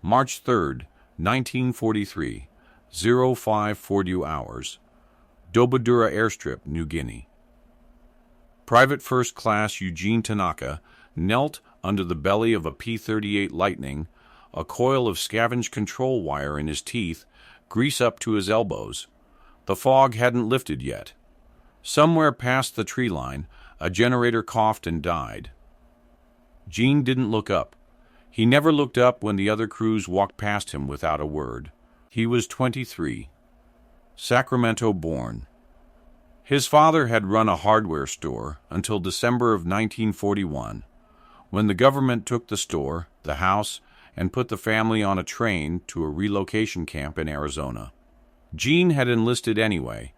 March 3rd, 1943, 0540 hours. Dobodura Airstrip, New Guinea. Private First Class Eugene Tanaka knelt under the belly of a P-38 Lightning, a coil of scavenged control wire in his teeth, grease up to his elbows. The fog hadn't lifted yet. Somewhere past the tree line, a generator coughed and died. Gene didn't look up. He never looked up when the other crews walked past him without a word. He was 23. Sacramento born. His father had run a hardware store until December of 1941, when the government took the store, the house, and put the family on a train to a relocation camp in Arizona. Gene had enlisted anyway,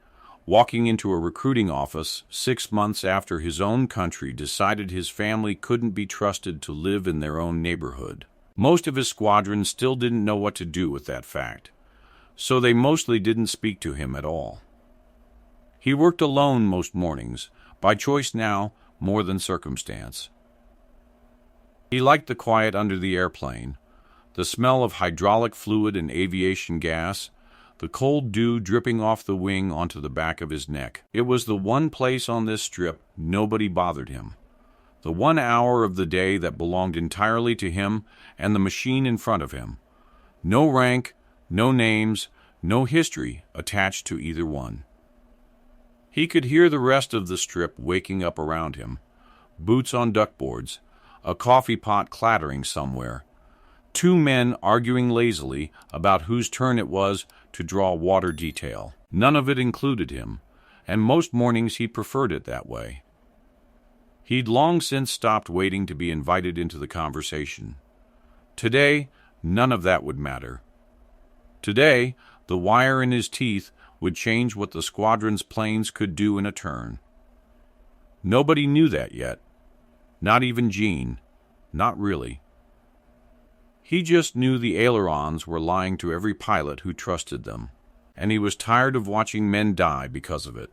walking into a recruiting office 6 months after his own country decided his family couldn't be trusted to live in their own neighborhood. Most of his squadron still didn't know what to do with that fact, so they mostly didn't speak to him at all. He worked alone most mornings, by choice now more than circumstance. He liked the quiet under the airplane, the smell of hydraulic fluid and aviation gas, the cold dew dripping off the wing onto the back of his neck. It was the one place on this strip nobody bothered him. The 1 hour of the day that belonged entirely to him and the machine in front of him. No rank, no names, no history attached to either one. He could hear the rest of the strip waking up around him. Boots on duckboards, a coffee pot clattering somewhere, 2 men arguing lazily about whose turn it was to draw water detail. None of it included him, and most mornings he preferred it that way. He'd long since stopped waiting to be invited into the conversation. Today, none of that would matter. Today, the wire in his teeth would change what the squadron's planes could do in a turn. Nobody knew that yet. Not even Gene. Not really. He just knew the ailerons were lying to every pilot who trusted them, and he was tired of watching men die because of it.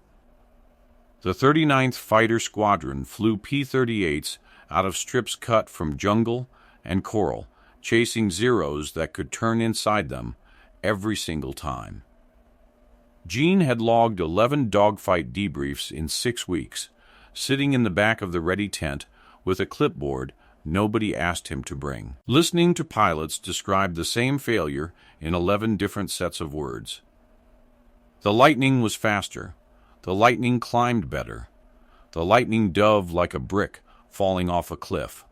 The 39th Fighter Squadron flew P-38s out of strips cut from jungle and coral, chasing Zeros that could turn inside them every single time. Gene had logged 11 dogfight debriefs in 6 weeks, sitting in the back of the ready tent with a clipboard nobody asked him to bring, listening to pilots describe the same failure in 11 different sets of words. The Lightning was faster. The Lightning climbed better. The Lightning dove like a brick falling off a cliff.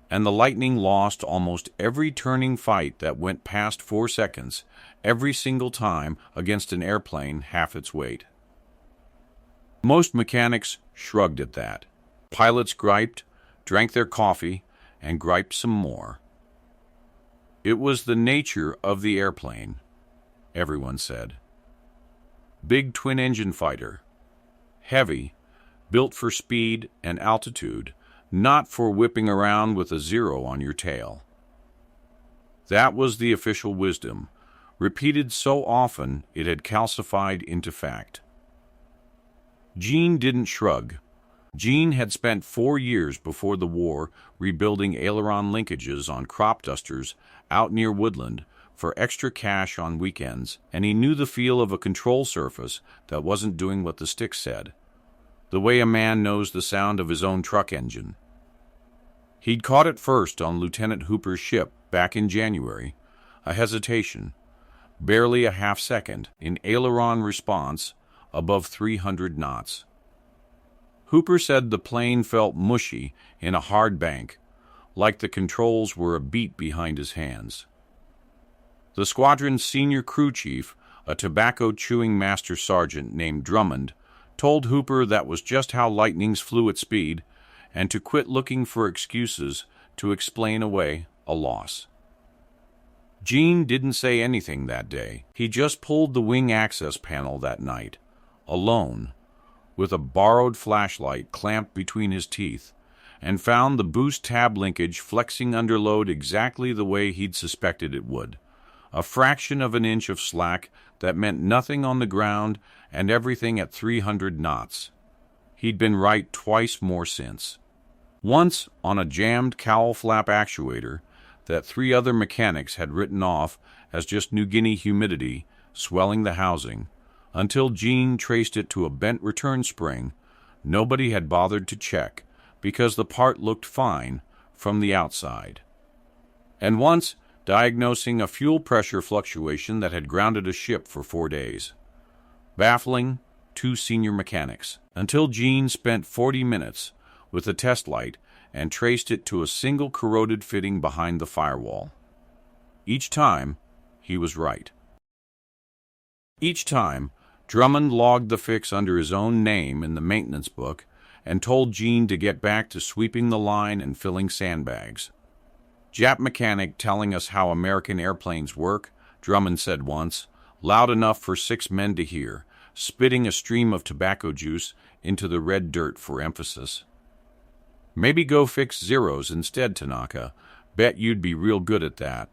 And the Lightning lost almost every turning fight that went past 4 seconds, every single time against an airplane half its weight. Most mechanics shrugged at that. Pilots griped, drank their coffee, and griped some more. It was the nature of the airplane, everyone said. Big twin-engine fighter. Heavy, built for speed and altitude, not for whipping around with a Zero on your tail. That was the official wisdom, repeated so often it had calcified into fact. Gene didn't shrug. Gene had spent 4 years before the war rebuilding aileron linkages on crop dusters out near Woodland for extra cash on weekends, and he knew the feel of a control surface that wasn't doing what the stick said, the way a man knows the sound of his own truck engine. He'd caught it first on Lieutenant Hooper's ship back in January, a hesitation, barely a half second, in aileron response above 300 knots. Hooper said the plane felt mushy in a hard bank, like the controls were a beat behind his hands. The squadron's senior crew chief, a tobacco-chewing master sergeant named Drummond, told Hooper that was just how Lightnings flew at speed, and to quit looking for excuses to explain away a loss. Gene didn't say anything that day. He just pulled the wing access panel that night, alone, with a borrowed flashlight clamped between his teeth, and found the boost tab linkage flexing under load exactly the way he'd suspected it would. A fraction of an inch of slack that meant nothing on the ground and everything at 300 knots. He'd been right twice more since. Once, on a jammed cowl flap actuator, that 3 other mechanics had written off as just New Guinea humidity swelling the housing, until Gene traced it to a bent return spring. Nobody had bothered to check, because the part looked fine from the outside. And once diagnosing a fuel pressure fluctuation that had grounded a ship for 4 days. Baffling 2 senior mechanics, until Gene spent 40 minutes with a test light and traced it to a single corroded fitting behind the firewall. Each time, he was right. Each time, Drummond logged the fix under his own name in the maintenance book and told Gene to get back to sweeping the line and filling sandbags. "Jap mechanic telling us how American airplanes work," Drummond said once, loud enough for 6 men to hear, spitting a stream of tobacco juice into the red dirt for emphasis. "Maybe go fix Zeros instead, Tanaka. Bet you'd be real good at that."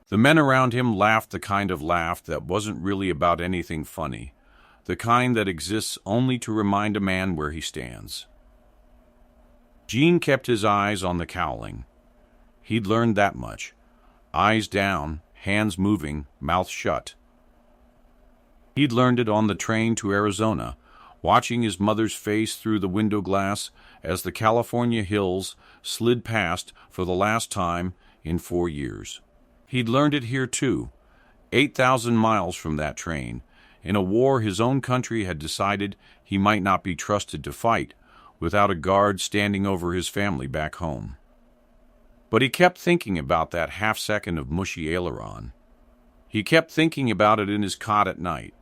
The men around him laughed the kind of laugh that wasn't really about anything funny, the kind that exists only to remind a man where he stands. Gene kept his eyes on the cowling. He'd learned that much. Eyes down, hands moving, mouth shut. He'd learned it on the train to Arizona, watching his mother's face through the window glass as the California hills slid past for the last time in 4 years. He'd learned it here too, 8,000 miles from that train, in a war his own country had decided he might not be trusted to fight without a guard standing over his family back home. But he kept thinking about that half-second of mushy aileron. He kept thinking about it in his cot at night,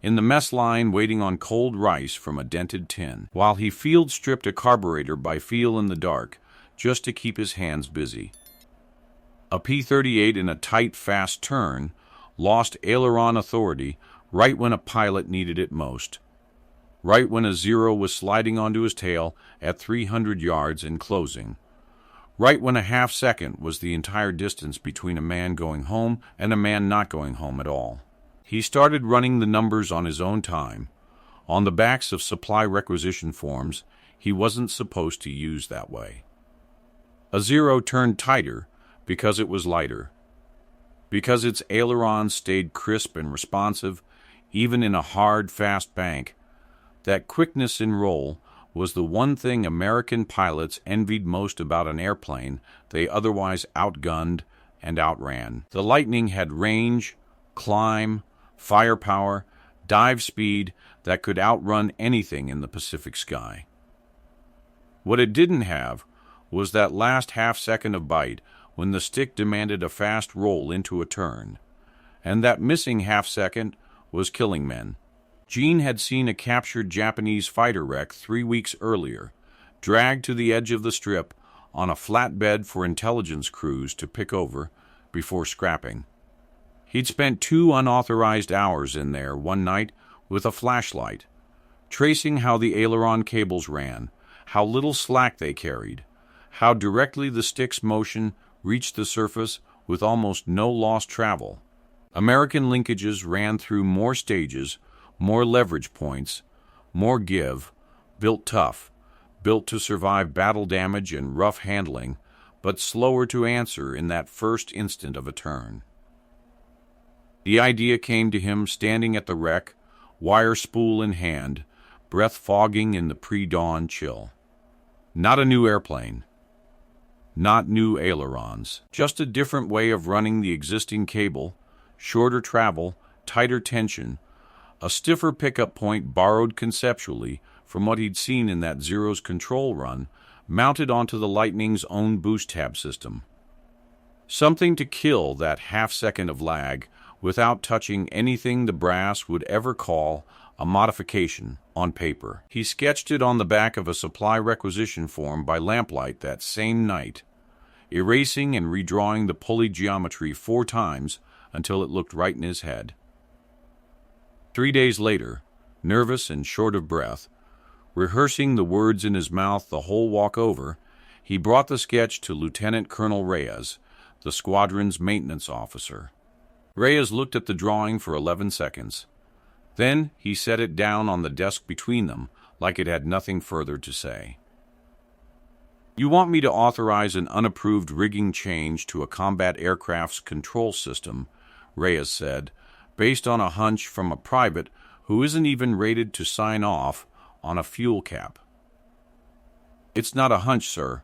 in the mess line waiting on cold rice from a dented tin, while he field-stripped a carburetor by feel in the dark just to keep his hands busy. A P-38 in a tight, fast turn lost aileron authority right when a pilot needed it most. Right when a Zero was sliding onto his tail at 300 yards and closing. Right when a half-second was the entire distance between a man going home and a man not going home at all. He started running the numbers on his own time, on the backs of supply requisition forms he wasn't supposed to use that way. A Zero turned tighter because it was lighter, because its ailerons stayed crisp and responsive even in a hard, fast bank. That quickness in roll was the one thing American pilots envied most about an airplane they otherwise outgunned and outran. The Lightning had range, climb, firepower, dive speed that could outrun anything in the Pacific sky. What it didn't have was that last half-second of bite when the stick demanded a fast roll into a turn, and that missing half-second was killing men. Gene had seen a captured Japanese fighter wreck 3 weeks earlier, dragged to the edge of the strip on a flatbed for intelligence crews to pick over before scrapping. He'd spent 2 unauthorized hours in there one night with a flashlight, tracing how the aileron cables ran, how little slack they carried, how directly the stick's motion reached the surface with almost no lost travel. American linkages ran through more stages, more leverage points, more give, built tough, built to survive battle damage and rough handling, but slower to answer in that first instant of a turn. The idea came to him standing at the wreck, wire spool in hand, breath fogging in the pre-dawn chill. Not a new airplane. Not new ailerons. Just a different way of running the existing cable, shorter travel, tighter tension, a stiffer pickup point borrowed conceptually from what he'd seen in that Zero's control run, mounted onto the Lightning's own boost tab system. Something to kill that half-second of lag without touching anything the brass would ever call a modification on paper. He sketched it on the back of a supply requisition form by lamplight that same night, erasing and redrawing the pulley geometry 4 times until it looked right in his head. 3 days later, nervous and short of breath, rehearsing the words in his mouth the whole walk over, he brought the sketch to Lieutenant Colonel Reyes, the squadron's maintenance officer. Reyes looked at the drawing for 11 seconds. Then he set it down on the desk between them like it had nothing further to say. You want me to authorize an unapproved rigging change to a combat aircraft's control system, Reyes said, based on a hunch from a private who isn't even rated to sign off on a fuel cap. It's not a hunch, sir.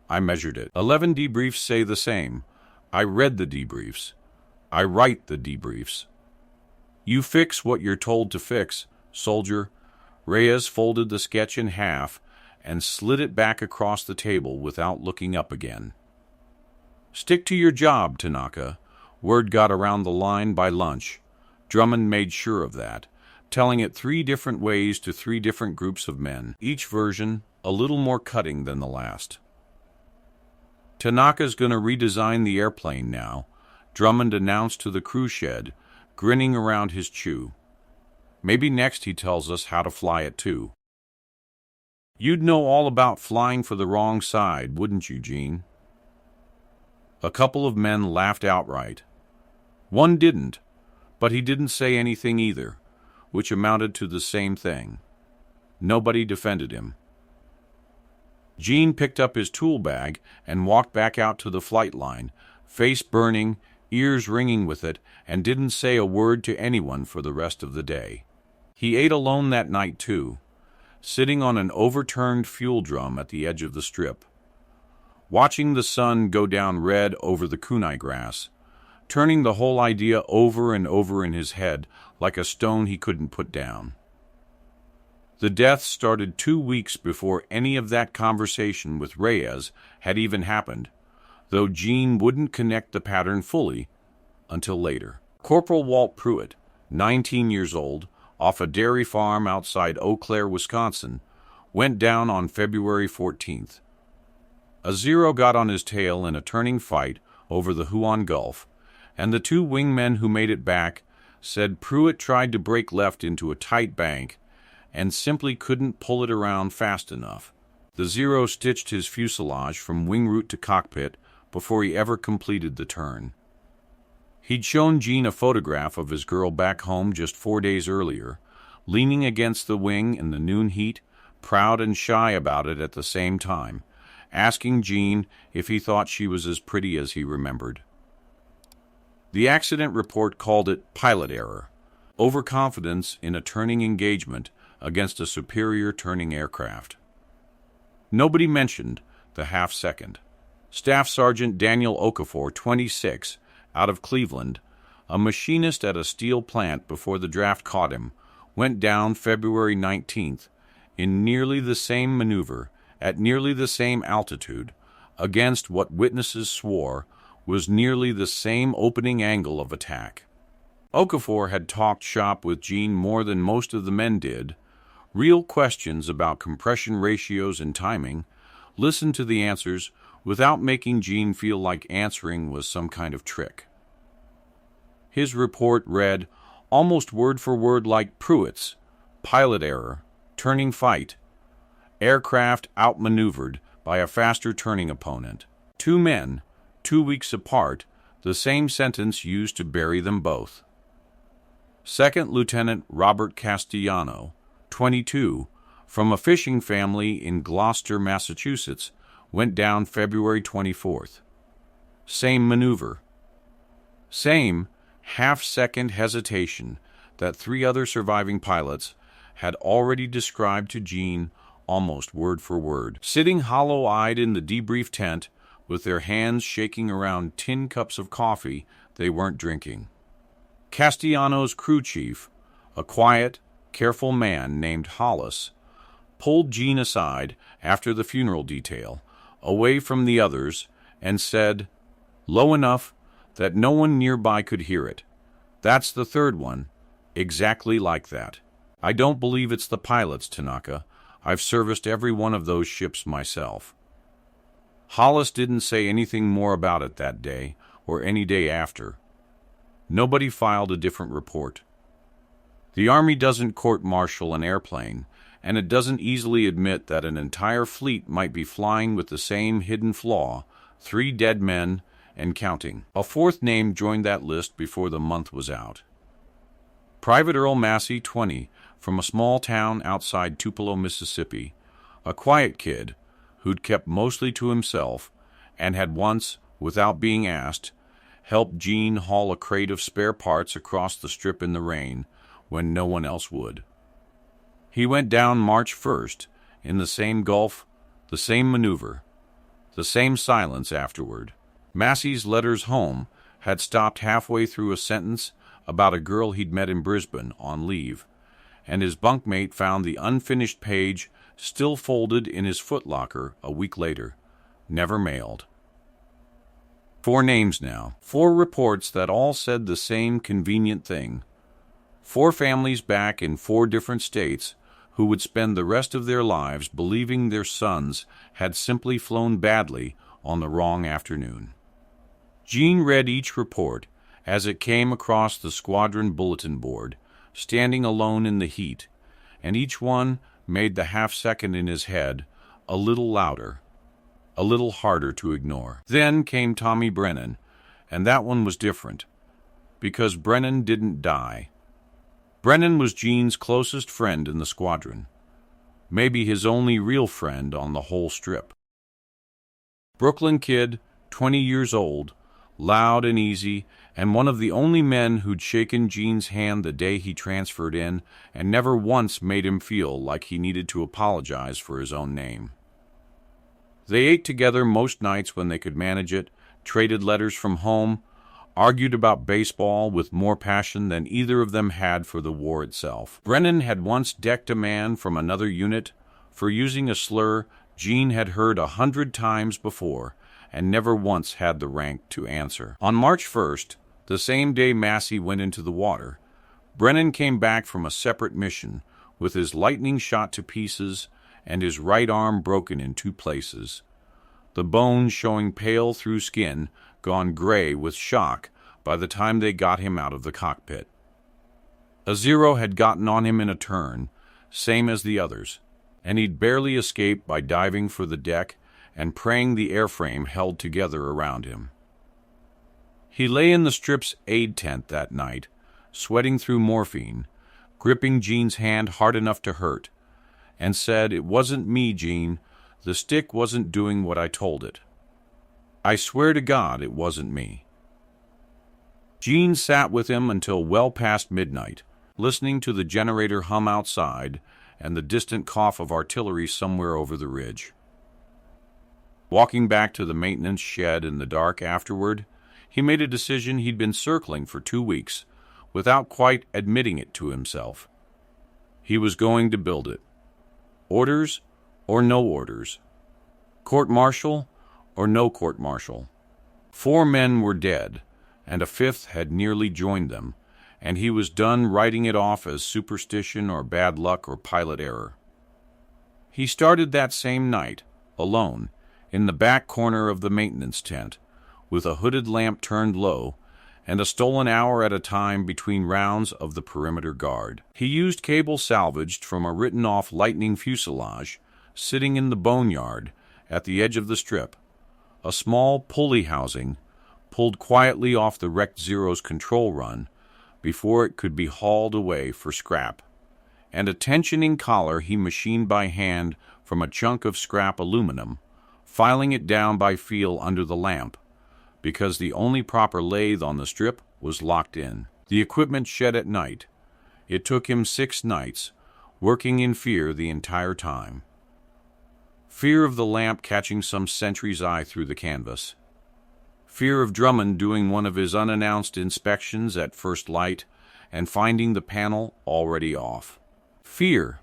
I measured it. 11 debriefs say the same. I read the debriefs. I write the debriefs. You fix what you're told to fix, soldier. Reyes folded the sketch in half and slid it back across the table without looking up again. Stick to your job, Tanaka. Word got around the line by lunch. Drummond made sure of that, telling it 3 different ways to 3 different groups of men, each version a little more cutting than the last. Tanaka's going to redesign the airplane now, Drummond announced to the crew shed, grinning around his chew. Maybe next he tells us how to fly it too. You'd know all about flying for the wrong side, wouldn't you, Gene? A couple of men laughed outright. One didn't, but he didn't say anything either, which amounted to the same thing. Nobody defended him. Gene picked up his tool bag and walked back out to the flight line, face burning, ears ringing with it, and didn't say a word to anyone for the rest of the day. He ate alone that night, too, sitting on an overturned fuel drum at the edge of the strip, watching the sun go down red over the kunai grass, turning the whole idea over and over in his head like a stone he couldn't put down. The death started 2 weeks before any of that conversation with Reyes had even happened, though Gene wouldn't connect the pattern fully until later. Corporal Walt Pruitt, 19 years old, off a dairy farm outside Eau Claire, Wisconsin, went down on February 14th. A Zero got on his tail in a turning fight over the Huon Gulf, and the 2 wingmen who made it back said Pruitt tried to break left into a tight bank and simply couldn't pull it around fast enough. The Zero stitched his fuselage from wing root to cockpit before he ever completed the turn. He'd shown Gene a photograph of his girl back home just 4 days earlier, leaning against the wing in the noon heat, proud and shy about it at the same time, asking Gene if he thought she was as pretty as he remembered. The accident report called it pilot error, overconfidence in a turning engagement against a superior turning aircraft. Nobody mentioned the half-second. Staff Sergeant Daniel Okafor, 26, out of Cleveland, a machinist at a steel plant before the draft caught him, went down February 19th in nearly the same maneuver, at nearly the same altitude, against what witnesses swore was nearly the same opening angle of attack. Okafor had talked shop with Gene more than most of the men did, real questions about compression ratios and timing, listened to the answers without making Gene feel like answering was some kind of trick. His report read, almost word for word like Pruitt's, pilot error, turning fight, aircraft outmaneuvered by a faster turning opponent. 2 men, 2 weeks apart, the same sentence used to bury them both. Second Lieutenant Robert Castellano, 22, from a fishing family in Gloucester, Massachusetts, went down February 24th. Same maneuver. Same half-second hesitation that 3 other surviving pilots had already described to Gene almost word for word. Sitting hollow-eyed in the debrief tent with their hands shaking around tin cups of coffee they weren't drinking. Castellano's crew chief, a quiet, careful man named Hollis, pulled Gene aside after the funeral detail, away from the others, and said, low enough that no one nearby could hear it, "That's the 3rd one, exactly like that. I don't believe it's the pilots, Tanaka. I've serviced every one of those ships myself." Hollis didn't say anything more about it that day, or any day after. Nobody filed a different report. The Army doesn't court-martial an airplane, and it doesn't easily admit that an entire fleet might be flying with the same hidden flaw, 3 dead men, and counting. A 4th name joined that list before the month was out. Private Earl Massey, 20, from a small town outside Tupelo, Mississippi, a quiet kid, who'd kept mostly to himself and had once, without being asked, helped Gene haul a crate of spare parts across the strip in the rain when no one else would. He went down March 1st in the same gulf, the same maneuver, the same silence afterward. Massey's letters home had stopped halfway through a sentence about a girl he'd met in Brisbane on leave, and his bunkmate found the unfinished page still folded in his footlocker a week later, never mailed. 4 names now, 4 reports that all said the same convenient thing. 4 families back in 4 different states who would spend the rest of their lives believing their sons had simply flown badly on the wrong afternoon. Gene read each report as it came across the squadron bulletin board, standing alone in the heat, and each one made the half-second in his head a little louder, a little harder to ignore. Then came Tommy Brennan, and that one was different, because Brennan didn't die. Brennan was Gene's closest friend in the squadron, maybe his only real friend on the whole strip. Brooklyn kid, 20 years old, loud and easy, and one of the only men who'd shaken Gene's hand the day he transferred in and never once made him feel like he needed to apologize for his own name. They ate together most nights when they could manage it, traded letters from home, argued about baseball with more passion than either of them had for the war itself. Brennan had once decked a man from another unit for using a slur Gene had heard 100 times before and never once had the rank to answer. On March 1st, the same day Massey went into the water, Brennan came back from a separate mission with his lightning shot to pieces and his right arm broken in 2 places, the bones showing pale through skin, gone gray with shock by the time they got him out of the cockpit. A Zero had gotten on him in a turn, same as the others, and he'd barely escaped by diving for the deck and praying the airframe held together around him. He lay in the strip's aid tent that night, sweating through morphine, gripping Gene's hand hard enough to hurt, and said, "It wasn't me, Gene. The stick wasn't doing what I told it. I swear to God it wasn't me." Gene sat with him until well past midnight, listening to the generator hum outside and the distant cough of artillery somewhere over the ridge. Walking back to the maintenance shed in the dark afterward, he made a decision he'd been circling for 2 weeks, without quite admitting it to himself. He was going to build it. Orders or no orders. Court-martial or no court-martial. 4 men were dead, and a 5th had nearly joined them, and he was done writing it off as superstition or bad luck or pilot error. He started that same night, alone, in the back corner of the maintenance tent, with a hooded lamp turned low, and a stolen hour at a time between rounds of the perimeter guard. He used cable salvaged from a written-off Lightning fuselage, sitting in the boneyard at the edge of the strip, a small pulley housing pulled quietly off the wrecked Zero's control run before it could be hauled away for scrap, and a tensioning collar he machined by hand from a chunk of scrap aluminum, filing it down by feel under the lamp, because the only proper lathe on the strip was locked in. The equipment shed at night. It took him 6 nights, working in fear the entire time. Fear of the lamp catching some sentry's eye through the canvas. Fear of Drummond doing one of his unannounced inspections at first light and finding the panel already off. Fear,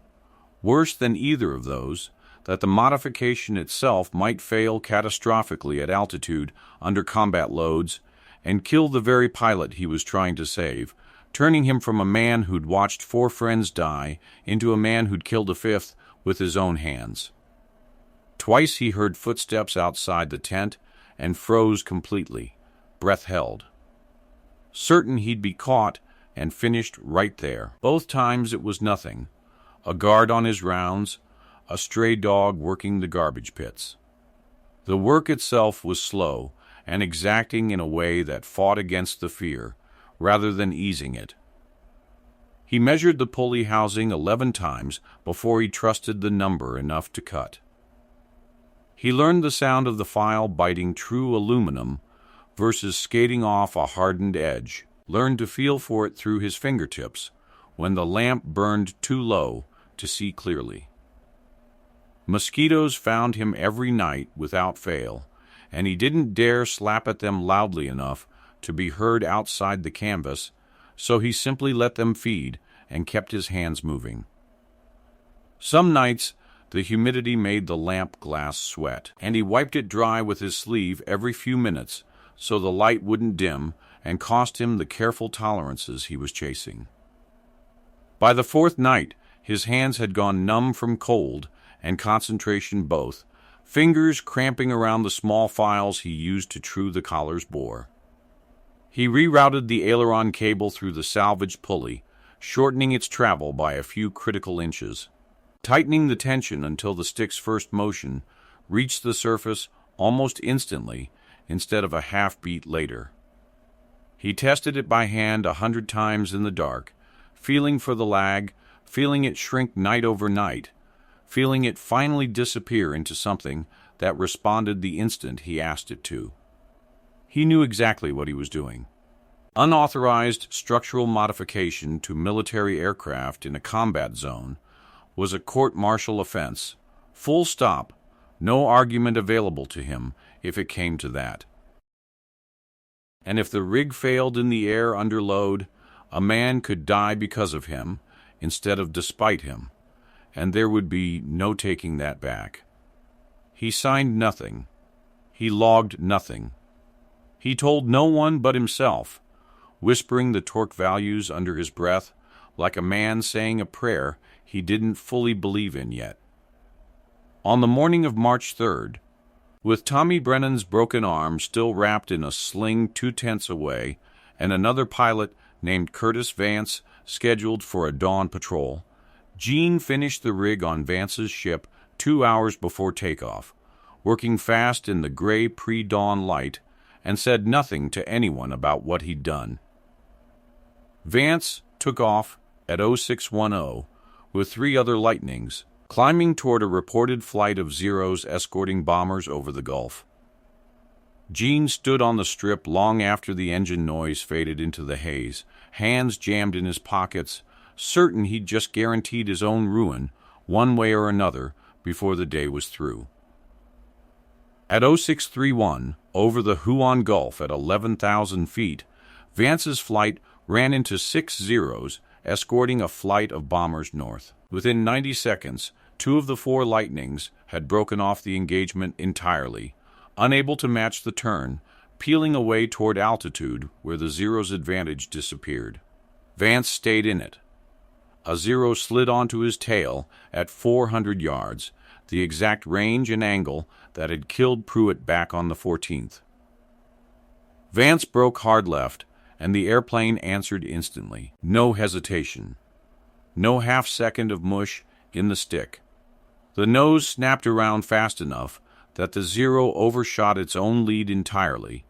worse than either of those, that the modification itself might fail catastrophically at altitude under combat loads and kill the very pilot he was trying to save, turning him from a man who'd watched 4 friends die into a man who'd killed a 5th with his own hands. Twice he heard footsteps outside the tent and froze completely, breath held. Certain he'd be caught and finished right there. Both times it was nothing. A guard on his rounds, a stray dog working the garbage pits. The work itself was slow and exacting in a way that fought against the fear, rather than easing it. He measured the pulley housing 11 times before he trusted the number enough to cut. He learned the sound of the file biting true aluminum versus skating off a hardened edge, learned to feel for it through his fingertips when the lamp burned too low to see clearly. Mosquitoes found him every night without fail, and he didn't dare slap at them loudly enough to be heard outside the canvas, so he simply let them feed and kept his hands moving. Some nights, the humidity made the lamp glass sweat, and he wiped it dry with his sleeve every few minutes so the light wouldn't dim and cost him the careful tolerances he was chasing. By the fourth night, his hands had gone numb from cold and concentration both, fingers cramping around the small files he used to true the collar's bore. He rerouted the aileron cable through the salvaged pulley, shortening its travel by a few critical inches, tightening the tension until the stick's first motion reached the surface almost instantly instead of a half-beat later. He tested it by hand 100 times in the dark, feeling for the lag, feeling it shrink night over night, feeling it finally disappear into something that responded the instant he asked it to. He knew exactly what he was doing. Unauthorized structural modification to military aircraft in a combat zone was a court-martial offense. Full stop. No argument available to him if it came to that. And if the rig failed in the air under load, a man could die because of him instead of despite him, and there would be no taking that back. He signed nothing. He logged nothing. He told no one but himself, whispering the torque values under his breath like a man saying a prayer he didn't fully believe in yet. On the morning of March 3rd, with Tommy Brennan's broken arm still wrapped in a sling 2/10 away and another pilot named Curtis Vance scheduled for a dawn patrol, Gene finished the rig on Vance's ship 2 hours before takeoff, working fast in the gray pre-dawn light, and said nothing to anyone about what he'd done. Vance took off at 0610 with 3 other Lightnings, climbing toward a reported flight of Zeros escorting bombers over the Gulf. Gene stood on the strip long after the engine noise faded into the haze, hands jammed in his pockets, certain he'd just guaranteed his own ruin, one way or another, before the day was through. At 0631, over the Huon Gulf at 11,000 feet, Vance's flight ran into 6 Zeros, escorting a flight of bombers north. Within 90 seconds, 2 of the 4 Lightnings had broken off the engagement entirely, unable to match the turn, peeling away toward altitude where the Zero's advantage disappeared. Vance stayed in it. A Zero slid onto his tail at 400 yards, the exact range and angle that had killed Pruitt back on the 14th. Vance broke hard left, and the airplane answered instantly. No hesitation. No half-second of mush in the stick. The nose snapped around fast enough that the Zero overshot its own lead entirely,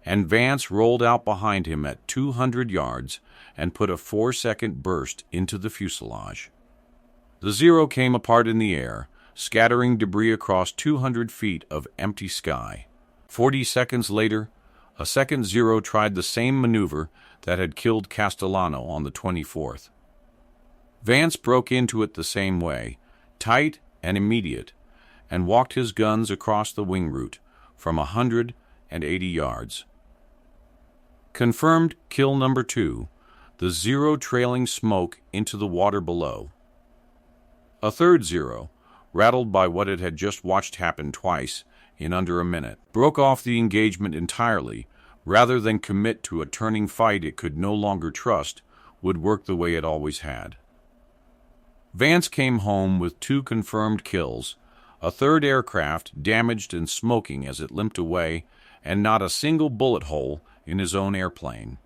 and Vance rolled out behind him at 200 yards and put a 4-second burst into the fuselage. The Zero came apart in the air, scattering debris across 200 feet of empty sky. 40 seconds later, a second Zero tried the same maneuver that had killed Castellano on the 24th. Vance broke into it the same way, tight and immediate, and walked his guns across the wing route from 180 yards. Confirmed kill number 2, the Zero trailing smoke into the water below. A third Zero, rattled by what it had just watched happen twice in under a minute, broke off the engagement entirely rather than commit to a turning fight it could no longer trust would work the way it always had. Vance came home with 2 confirmed kills, a third aircraft damaged and smoking as it limped away, and not a single bullet hole in his own airplane.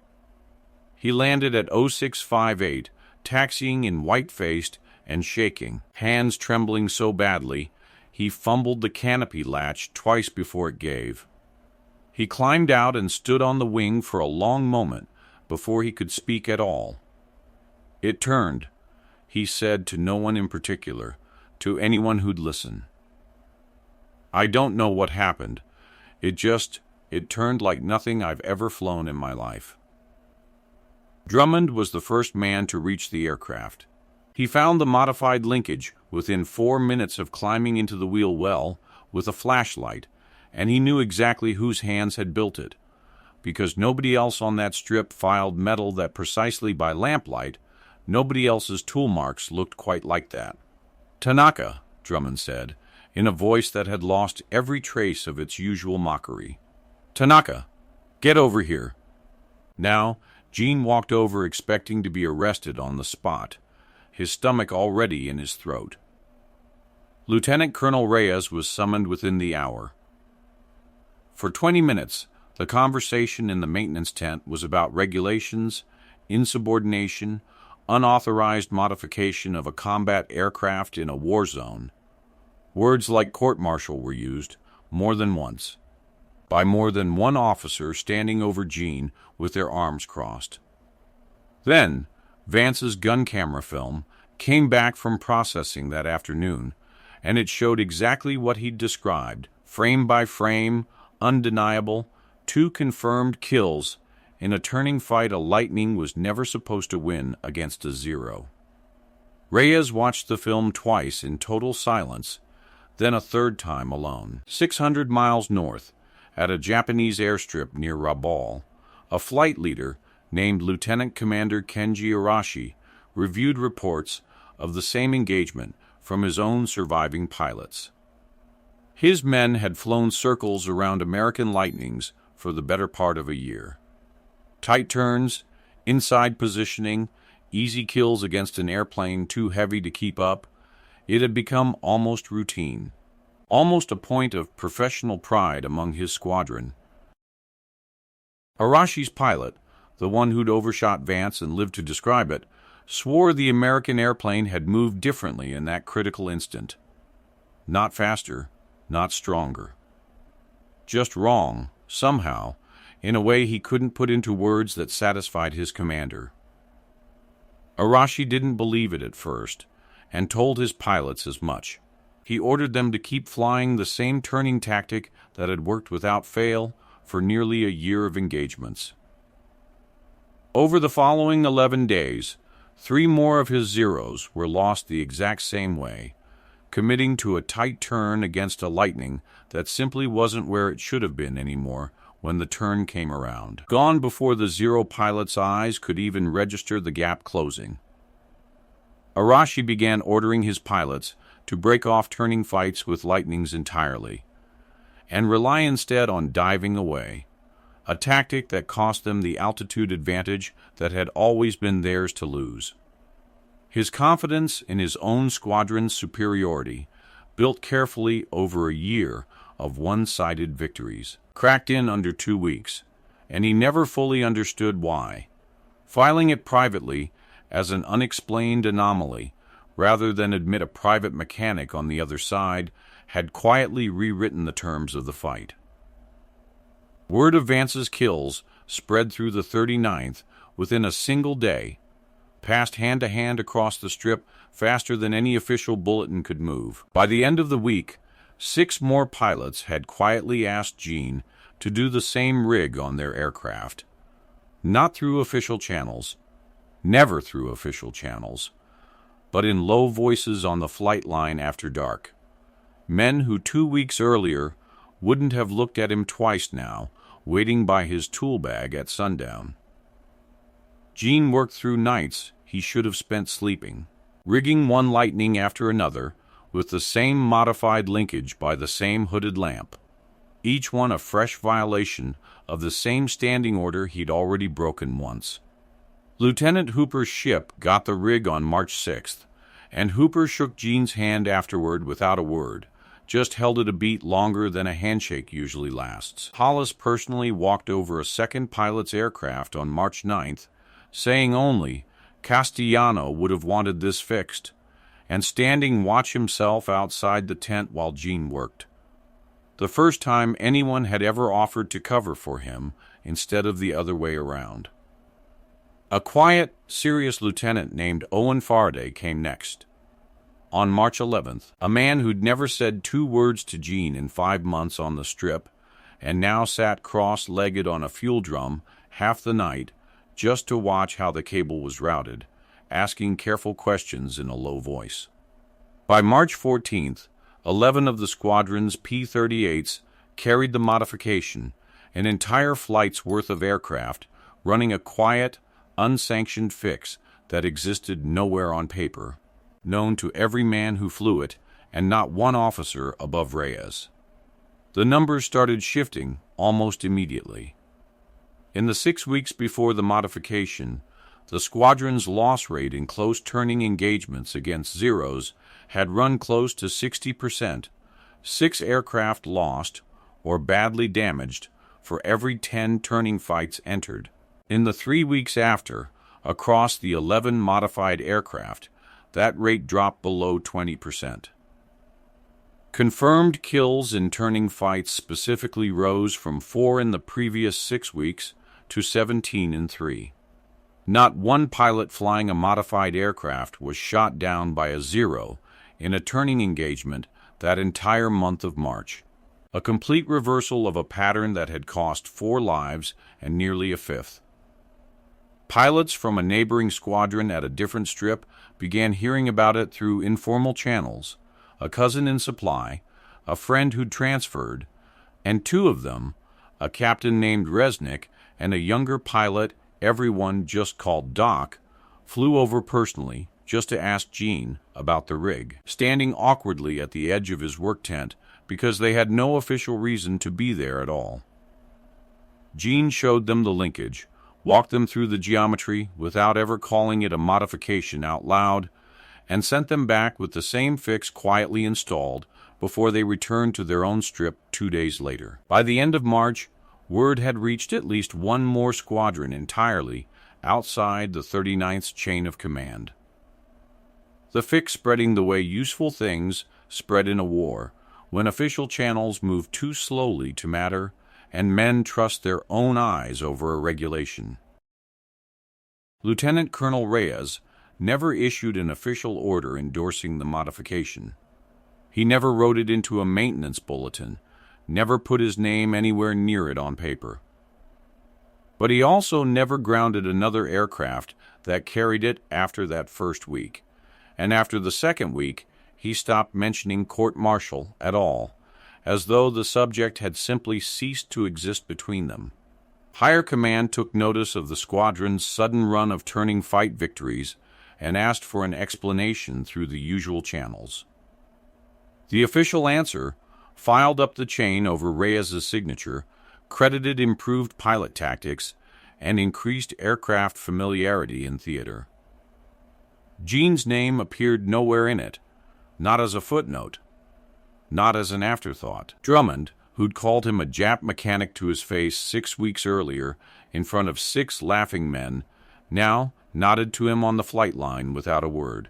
He landed at 0658, taxiing in white-faced and shaking, hands trembling so badly he fumbled the canopy latch twice before it gave. He climbed out and stood on the wing for a long moment before he could speak at all. It turned, he said to no one in particular, to anyone who'd listen. I don't know what happened. It turned like nothing I've ever flown in my life. Drummond was the first man to reach the aircraft. He found the modified linkage within 4 minutes of climbing into the wheel well with a flashlight, and he knew exactly whose hands had built it, because nobody else on that strip filed metal that precisely by lamplight, nobody else's tool marks looked quite like that. "Tanaka," Drummond said, in a voice that had lost every trace of its usual mockery. "Tanaka, get over here." Now, Gene walked over expecting to be arrested on the spot, his stomach already in his throat. Lieutenant Colonel Reyes was summoned within the hour. For 20 minutes, the conversation in the maintenance tent was about regulations, insubordination, unauthorized modification of a combat aircraft in a war zone. Words like court-martial were used, more than once, by more than one officer standing over Gene with their arms crossed. Then, Vance's gun camera film came back from processing that afternoon, and it showed exactly what he'd described, frame by frame, undeniable, 2 confirmed kills in a turning fight a Lightning was never supposed to win against a Zero. Reyes watched the film twice in total silence, then a third time alone. 600 miles north, at a Japanese airstrip near Rabaul, a flight leader named Lieutenant Commander Kenji Arashi reviewed reports of the same engagement from his own surviving pilots. His men had flown circles around American Lightnings for the better part of a year. Tight turns, inside positioning, easy kills against an airplane too heavy to keep up, it had become almost routine, almost a point of professional pride among his squadron. Arashi's pilot, the one who'd overshot Vance and lived to describe it, swore the American airplane had moved differently in that critical instant. Not faster, not stronger. Just wrong, somehow, in a way he couldn't put into words that satisfied his commander. Arashi didn't believe it at first, and told his pilots as much. He ordered them to keep flying the same turning tactic that had worked without fail for nearly a year of engagements. Over the following 11 days, 3 more of his Zeros were lost the exact same way, committing to a tight turn against a Lightning that simply wasn't where it should have been anymore when the turn came around. Gone before the Zero pilot's eyes could even register the gap closing. Arashi began ordering his pilots to break off turning fights with Lightnings entirely, and rely instead on diving away, a tactic that cost them the altitude advantage that had always been theirs to lose. His confidence in his own squadron's superiority, built carefully over a year of one-sided victories, cracked in under 2 weeks, and he never fully understood why. Filing it privately as an unexplained anomaly, rather than admit a private mechanic on the other side, had quietly rewritten the terms of the fight. Word of Vance's kills spread through the 39th within a single day, passed hand to hand across the strip faster than any official bulletin could move. By the end of the week, 6 more pilots had quietly asked Gene to do the same rig on their aircraft. Not through official channels, never through official channels, but in low voices on the flight line after dark. Men who 2 weeks earlier wouldn't have looked at him twice now, waiting by his tool bag at sundown. Gene worked through nights he should have spent sleeping, rigging one Lightning after another with the same modified linkage by the same hooded lamp, each one a fresh violation of the same standing order he'd already broken once. Lieutenant Hooper's ship got the rig on March 6th, and Hooper shook Gene's hand afterward without a word, just held it a beat longer than a handshake usually lasts. Hollis personally walked over a second pilot's aircraft on March 9th, saying only Castellano would have wanted this fixed, and standing watch himself outside the tent while Gene worked. The first time anyone had ever offered to cover for him instead of the other way around. A quiet, serious lieutenant named Owen Faraday came next. On March 11th, a man who'd never said 2 words to Gene in 5 months on the Strip, and now sat cross-legged on a fuel drum half the night just to watch how the cable was routed, asking careful questions in a low voice. By March 14th, 11 of the squadron's P-38s carried the modification, an entire flight's worth of aircraft, running a quiet, unsanctioned fix that existed nowhere on paper, known to every man who flew it, and not one officer above Reyes. The numbers started shifting almost immediately. In the 6 weeks before the modification, the squadron's loss rate in close turning engagements against Zeros had run close to 60%, 6 aircraft lost or badly damaged for every 10 turning fights entered. In the 3 weeks after, across the 11 modified aircraft, that rate dropped below 20%. Confirmed kills in turning fights specifically rose from 4 in the previous 6 weeks to 17 in 3. Not one pilot flying a modified aircraft was shot down by a Zero in a turning engagement that entire month of March, a complete reversal of a pattern that had cost 4 lives and nearly a fifth. Pilots from a neighboring squadron at a different strip began hearing about it through informal channels, a cousin in supply, a friend who'd transferred, and 2 of them, a captain named Resnick and a younger pilot everyone just called Doc, flew over personally just to ask Gene about the rig, standing awkwardly at the edge of his work tent because they had no official reason to be there at all. Gene showed them the linkage, walked them through the geometry without ever calling it a modification out loud, and sent them back with the same fix quietly installed before they returned to their own strip 2 days later. By the end of March, word had reached at least one more squadron entirely outside the 39th's chain of command. The fix spreading the way useful things spread in a war, when official channels move too slowly to matter and men trust their own eyes over a regulation. Lieutenant Colonel Reyes never issued an official order endorsing the modification. He never wrote it into a maintenance bulletin, never put his name anywhere near it on paper. But he also never grounded another aircraft that carried it after that first week, and after the second week he stopped mentioning court-martial at all, as though the subject had simply ceased to exist between them. Higher command took notice of the squadron's sudden run of turning fight victories and asked for an explanation through the usual channels. The official answer, filed up the chain over Reyes' signature, credited improved pilot tactics and increased aircraft familiarity in theater. Gene's name appeared nowhere in it, not as a footnote, not as an afterthought. Drummond, who'd called him a Jap mechanic to his face 6 weeks earlier in front of 6 laughing men, now nodded to him on the flight line without a word,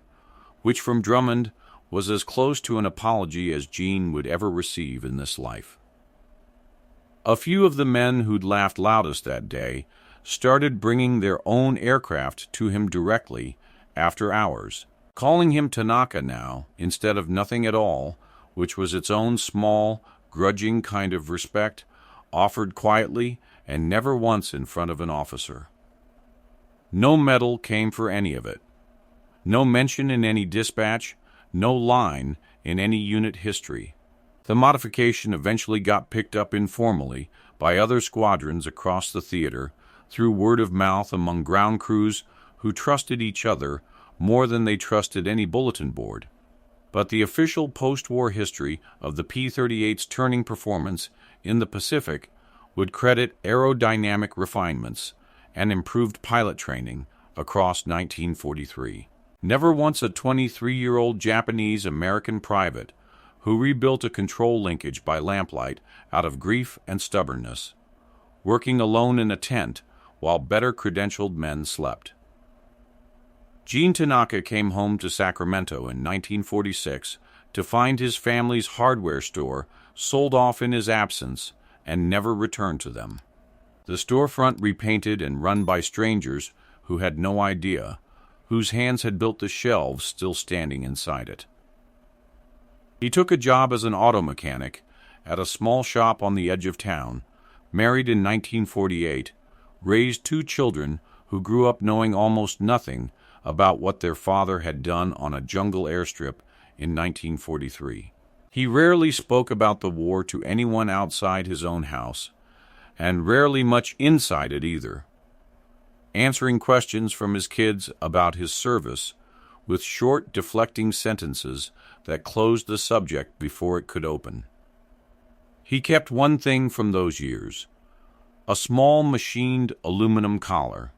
which from Drummond was as close to an apology as Gene would ever receive in this life. A few of the men who'd laughed loudest that day started bringing their own aircraft to him directly after hours, calling him Tanaka now instead of nothing at all, which was its own small, grudging kind of respect, offered quietly and never once in front of an officer. No medal came for any of it. No mention in any dispatch, no line in any unit history. The modification eventually got picked up informally by other squadrons across the theater through word of mouth among ground crews who trusted each other more than they trusted any bulletin board. But the official post-war history of the P-38's turning performance in the Pacific would credit aerodynamic refinements and improved pilot training across 1943. Never once a 23-year-old Japanese-American private who rebuilt a control linkage by lamplight out of grief and stubbornness, working alone in a tent while better-credentialed men slept. Gene Tanaka came home to Sacramento in 1946 to find his family's hardware store sold off in his absence and never returned to them. The storefront repainted and run by strangers who had no idea, whose hands had built the shelves still standing inside it. He took a job as an auto mechanic at a small shop on the edge of town, married in 1948, raised 2 children who grew up knowing almost nothing about what their father had done on a jungle airstrip in 1943. He rarely spoke about the war to anyone outside his own house, and rarely much inside it either, answering questions from his kids about his service with short, deflecting sentences that closed the subject before it could open. He kept one thing from those years: a small machined aluminum collar,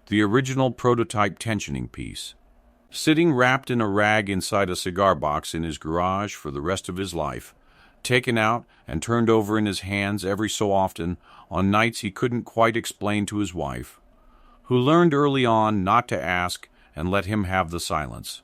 the original prototype tensioning piece, sitting wrapped in a rag inside a cigar box in his garage for the rest of his life, taken out and turned over in his hands every so often on nights he couldn't quite explain to his wife, who learned early on not to ask and let him have the silence.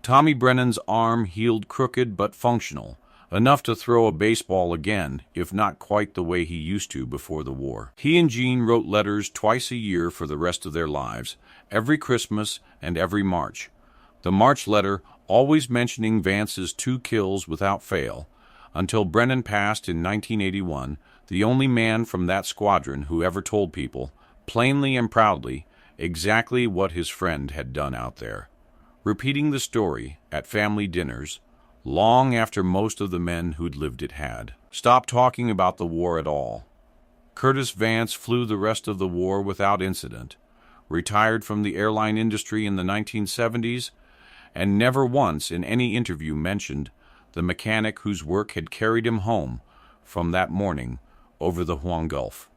Tommy Brennan's arm healed crooked but functional, enough to throw a baseball again, if not quite the way he used to before the war. He and Gene wrote letters twice a year for the rest of their lives, every Christmas and every March. The March letter always mentioning Vance's 2 kills without fail, until Brennan passed in 1981, the only man from that squadron who ever told people, plainly and proudly, exactly what his friend had done out there, repeating the story at family dinners long after most of the men who'd lived it had stopped talking about the war at all. Curtis Vance flew the rest of the war without incident, retired from the airline industry in the 1970s, and never once in any interview mentioned the mechanic whose work had carried him home from that morning over the Huon Gulf.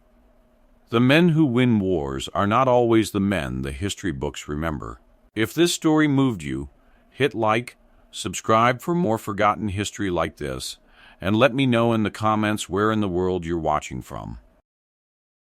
The men who win wars are not always the men the history books remember. If this story moved you, hit like, subscribe for more forgotten history like this, and let me know in the comments where in the world you're watching from.